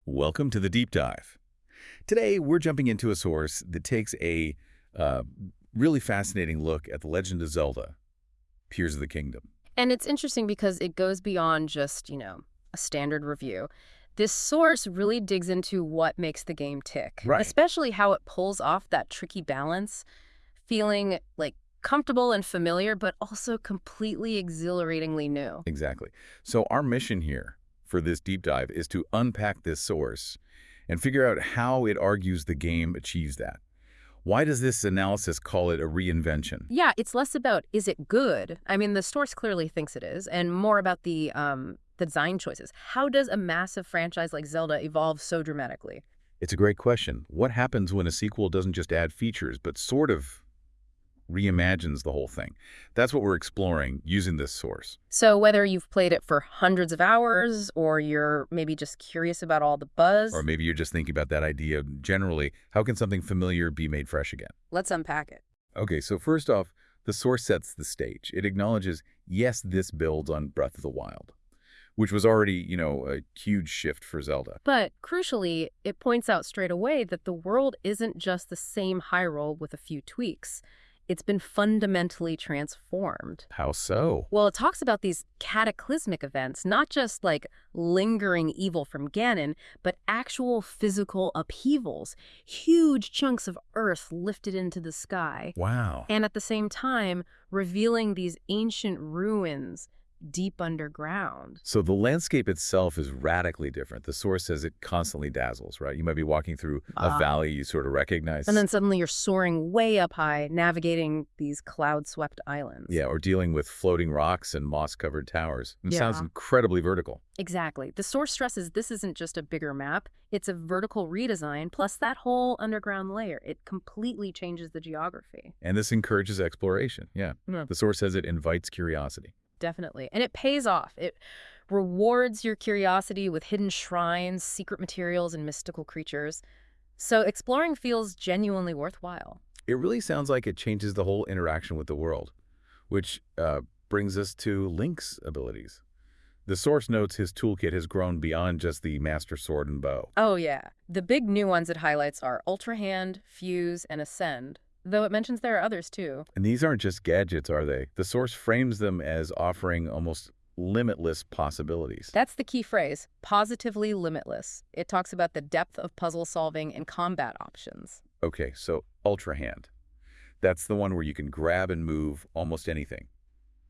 Welcome to the Deep Dive. Today, we're jumping into a source that takes a uh, really fascinating look at the Legend of Zelda, Tears of the Kingdom. And it's interesting because it goes beyond just, a standard review. This source really digs into what makes the game tick, Right. especially how it pulls off that tricky balance, feeling like comfortable and familiar, but also completely exhilaratingly new. Exactly. So our mission here for this deep dive is to unpack this source and figure out how it argues the game achieves that. Why does this analysis call it a reinvention? Yeah, it's less about is it good? I mean, the source clearly thinks it is, and more about the design choices. How does a massive franchise like Zelda evolve so dramatically? It's a great question. What happens when a sequel doesn't just add features, but sort of reimagines the whole thing? That's what we're exploring using this source. So whether you've played it for hundreds of hours or you're maybe just curious about all the buzz, Or maybe you're just thinking about that idea generally. How can something familiar be made fresh again? let's unpack it. Okay, so first off, the source sets the stage. It acknowledges, yes, this builds on Breath of the Wild, which was already, a huge shift for Zelda. But crucially, it points out straight away that the world isn't just the same Hyrule with a few tweaks. It's been fundamentally transformed. How so? Well, it talks about these cataclysmic events, not just like lingering evil from Ganon, but actual physical upheavals, huge chunks of earth lifted into the sky, Wow. and at the same time, revealing these ancient ruins deep underground. So the landscape itself is radically different. The source says it constantly dazzles, right? You might be walking through a valley you sort of recognize. And then suddenly you're soaring way up high, navigating these cloud-swept islands. Yeah, or dealing with floating rocks and moss-covered towers. It sounds Yeah. incredibly vertical. Exactly. The source stresses this isn't just a bigger map, it's a vertical redesign, plus that whole underground layer. It completely changes the geography. And this encourages exploration. Yeah. Yeah. The source says it invites curiosity. Definitely. And it pays off. It rewards your curiosity with hidden shrines, secret materials, and mystical creatures. So exploring feels genuinely worthwhile. It really sounds like it changes the whole interaction with the world, which brings us to Link's abilities. The source notes his toolkit has grown beyond just the Master Sword and Bow. Oh, yeah. The big new ones it highlights are Ultrahand, Fuse, and Ascend, though it mentions there are others too. And these aren't just gadgets, are they? The source frames them as offering almost limitless possibilities. That's the key phrase, positively limitless. It talks about the depth of puzzle solving and combat options. Okay, so Ultra Hand. That's the one where you can grab and move almost anything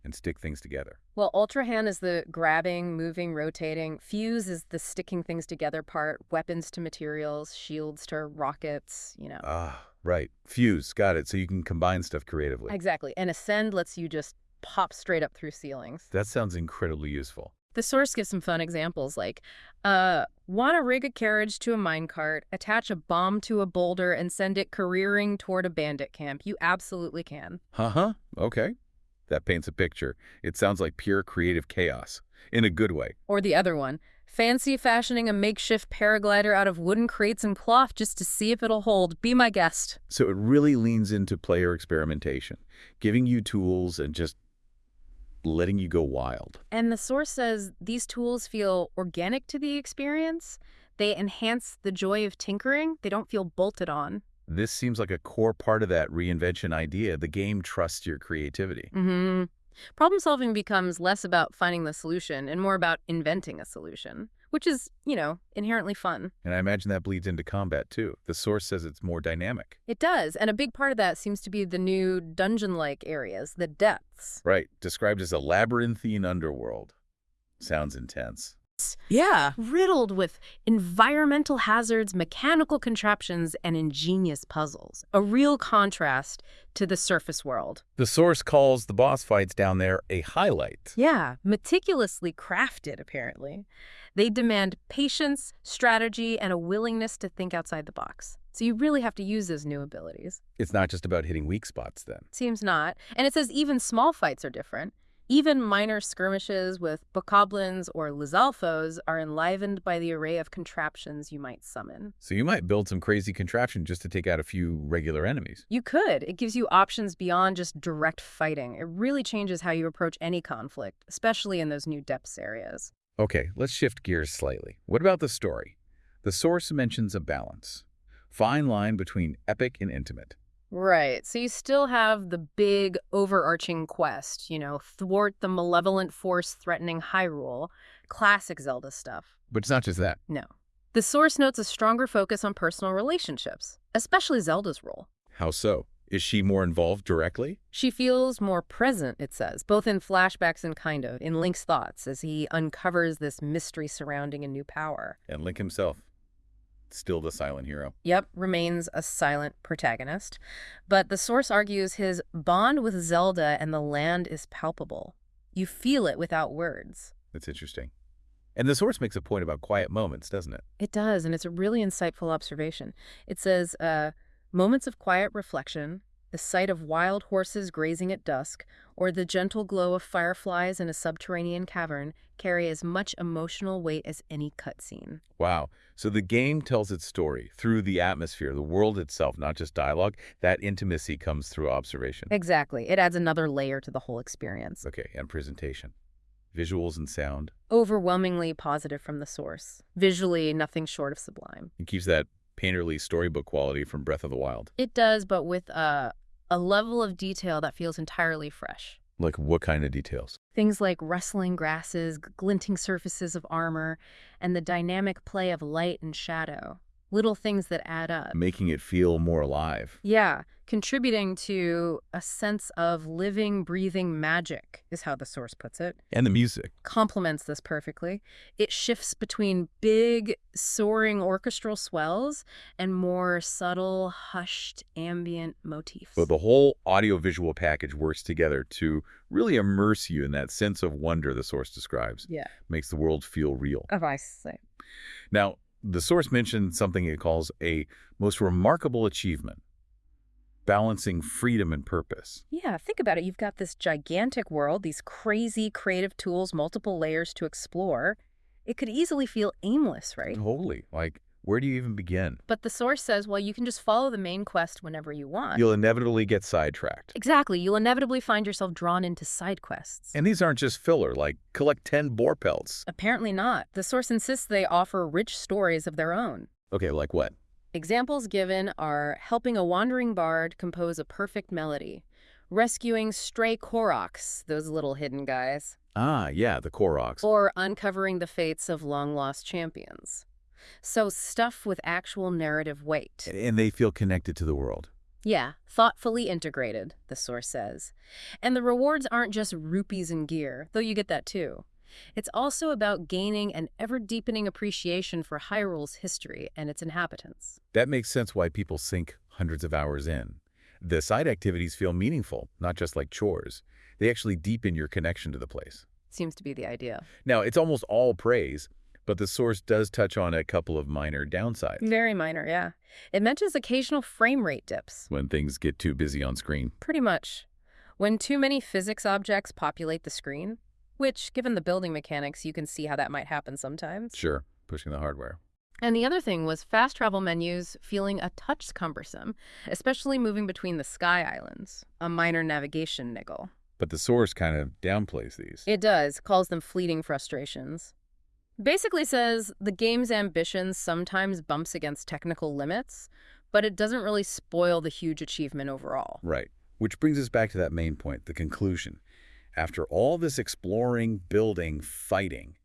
and stick things together. Well, Ultra Hand is the grabbing, moving, rotating. Fuse is the sticking things together part, weapons to materials, shields to rockets. Ah, right. Fuse, got it. So you can combine stuff creatively. Exactly. And Ascend lets you just pop straight up through ceilings. That sounds incredibly useful. The source gives some fun examples like, want to rig a carriage to a minecart, attach a bomb to a boulder, and send it careering toward a bandit camp. You absolutely can. Uh-huh. Okay. That paints a picture. It sounds like pure creative chaos, in a good way. Or the other one, fancy fashioning a makeshift paraglider out of wooden crates and cloth just to see if it'll hold. Be my guest. So it really leans into player experimentation, giving you tools and just letting you go wild. And the source says these tools feel organic to the experience. They enhance the joy of tinkering. They don't feel bolted on. This seems like a core part of that reinvention idea. The game trusts your creativity. Mm-hmm. Problem solving becomes less about finding the solution and more about inventing a solution, which is, inherently fun. And I imagine that bleeds into combat, too. The source says it's more dynamic. It does, and a big part of that seems to be the new dungeon-like areas, the depths. Right. Described as a labyrinthine underworld. Sounds intense. Yeah. Riddled with environmental hazards, mechanical contraptions, and ingenious puzzles. A real contrast to the surface world. The source calls the boss fights down there a highlight. Yeah, meticulously crafted, apparently. They demand patience, strategy, and a willingness to think outside the box. So you really have to use those new abilities. It's not just about hitting weak spots, then. Seems not. And it says even small fights are different. Even minor skirmishes with bokoblins or lizalfos are enlivened by the array of contraptions you might summon. So you might build some crazy contraption just to take out a few regular enemies. You could. It gives you options beyond just direct fighting. It really changes how you approach any conflict, especially in those new depths areas. Okay, let's shift gears slightly. What about the story? The source mentions a balance. Fine line between epic and intimate. Right. So you still have the big overarching quest, thwart the malevolent force threatening Hyrule, classic Zelda stuff. But it's not just that. No. The source notes a stronger focus on personal relationships, especially Zelda's role. How so? Is she more involved directly? She feels more present, it says, both in flashbacks and in Link's thoughts as he uncovers this mystery surrounding a new power. And Link himself, still the silent hero. Yep, remains a silent protagonist. But the source argues his bond with Zelda and the land is palpable. You feel it without words. That's interesting. And the source makes a point about quiet moments, doesn't it? It does, and it's a really insightful observation. It says, moments of quiet reflection, the sight of wild horses grazing at dusk, or the gentle glow of fireflies in a subterranean cavern carry as much emotional weight as any cutscene. Wow. So the game tells its story through the atmosphere, the world itself, not just dialogue. That intimacy comes through observation. Exactly. It adds another layer to the whole experience. Okay, and presentation. Visuals and sound. Overwhelmingly positive from the source. Visually, nothing short of sublime. It keeps that painterly storybook quality from Breath of the Wild. It does, but with a level of detail that feels entirely fresh. Like what kind of details? Things like rustling grasses, glinting surfaces of armor, and the dynamic play of light and shadow. Little things that add up. Making it feel more alive. Yeah, contributing to a sense of living, breathing magic, is how the source puts it. And the music. Complements this perfectly. It shifts between big, soaring orchestral swells and more subtle, hushed, ambient motifs. So the whole audio-visual package works together to really immerse you in that sense of wonder the source describes. Yeah. Makes the world feel real. If I say. Now, the source mentioned something it calls a most remarkable achievement, balancing freedom and purpose. Yeah, think about it. You've got this gigantic world, these crazy creative tools, multiple layers to explore. It could easily feel aimless, right? Totally. Like, where do you even begin? But the source says, well, you can just follow the main quest whenever you want. You'll inevitably get sidetracked. Exactly. You'll inevitably find yourself drawn into side quests. And these aren't just filler, like collect 10 boar pelts. Apparently not. The source insists they offer rich stories of their own. Okay, like what? Examples given are helping a wandering bard compose a perfect melody, rescuing stray Koroks, those little hidden guys, Ah, yeah, the Koroks. or uncovering the fates of long-lost champions. So stuff with actual narrative weight. And they feel connected to the world. Yeah, thoughtfully integrated, the source says. And the rewards aren't just rupees and gear, though you get that too. It's also about gaining an ever-deepening appreciation for Hyrule's history and its inhabitants. That makes sense why people sink hundreds of hours in. The side activities feel meaningful, not just like chores. They actually deepen your connection to the place. Seems to be the idea. Now, it's almost all praise, but the source does touch on a couple of minor downsides. Very minor, yeah. It mentions occasional frame rate dips. When things get too busy on screen. Pretty much. When too many physics objects populate the screen, which, given the building mechanics, you can see how that might happen sometimes. Sure, pushing the hardware. And the other thing was fast travel menus feeling a touch cumbersome, especially moving between the Sky Islands, a minor navigation niggle. But the source kind of downplays these. It does, calls them fleeting frustrations. Basically says the game's ambitions sometimes bumps against technical limits, but it doesn't really spoil the huge achievement overall. Right, which brings us back to that main point, the conclusion. After all this exploring, building, fighting,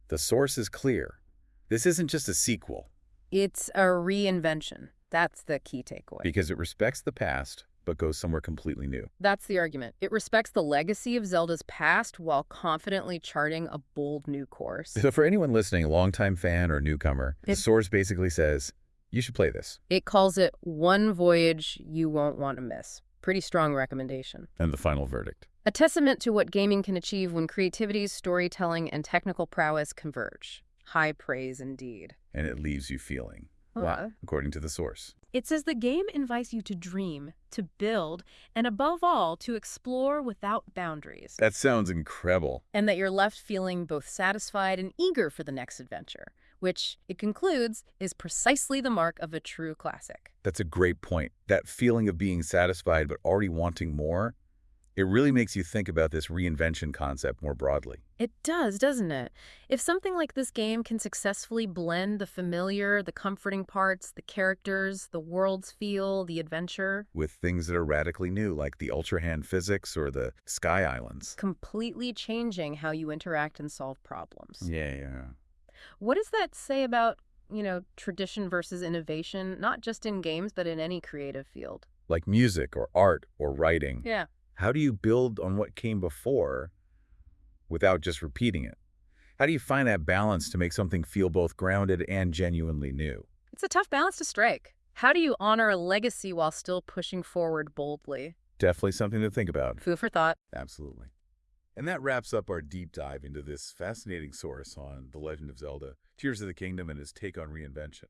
the source is clear. This isn't just a sequel. It's a reinvention. That's the key takeaway. Because it respects the past, but goes somewhere completely new. That's the argument. It respects the legacy of Zelda's past while confidently charting a bold new course. So for anyone listening, a longtime fan or newcomer, the source basically says, you should play this. It calls it one voyage you won't want to miss. Pretty strong recommendation. And the final verdict. A testament to what gaming can achieve when creativity, storytelling, and technical prowess converge. High praise indeed. And it leaves you feeling. Wow, according to the source. It says the game invites you to dream, to build, and above all, to explore without boundaries. That sounds incredible. And that you're left feeling both satisfied and eager for the next adventure, which, it concludes, is precisely the mark of a true classic. That's a great point. That feeling of being satisfied but already wanting more, It really makes you think about this reinvention concept more broadly. It does, doesn't it? If something like this game can successfully blend the familiar, the comforting parts, the characters, the world's feel, the adventure, With things that are radically new, like the Ultrahand physics or the Sky Islands. completely changing how you interact and solve problems. Yeah. What does that say about, tradition versus innovation, not just in games, but in any creative field? Like music or art or writing. Yeah. How do you build on what came before without just repeating it? How do you find that balance to make something feel both grounded and genuinely new? It's a tough balance to strike. How do you honor a legacy while still pushing forward boldly? Definitely something to think about. Food for thought. Absolutely. And that wraps up our deep dive into this fascinating source on The Legend of Zelda, Tears of the Kingdom, and his take on reinvention.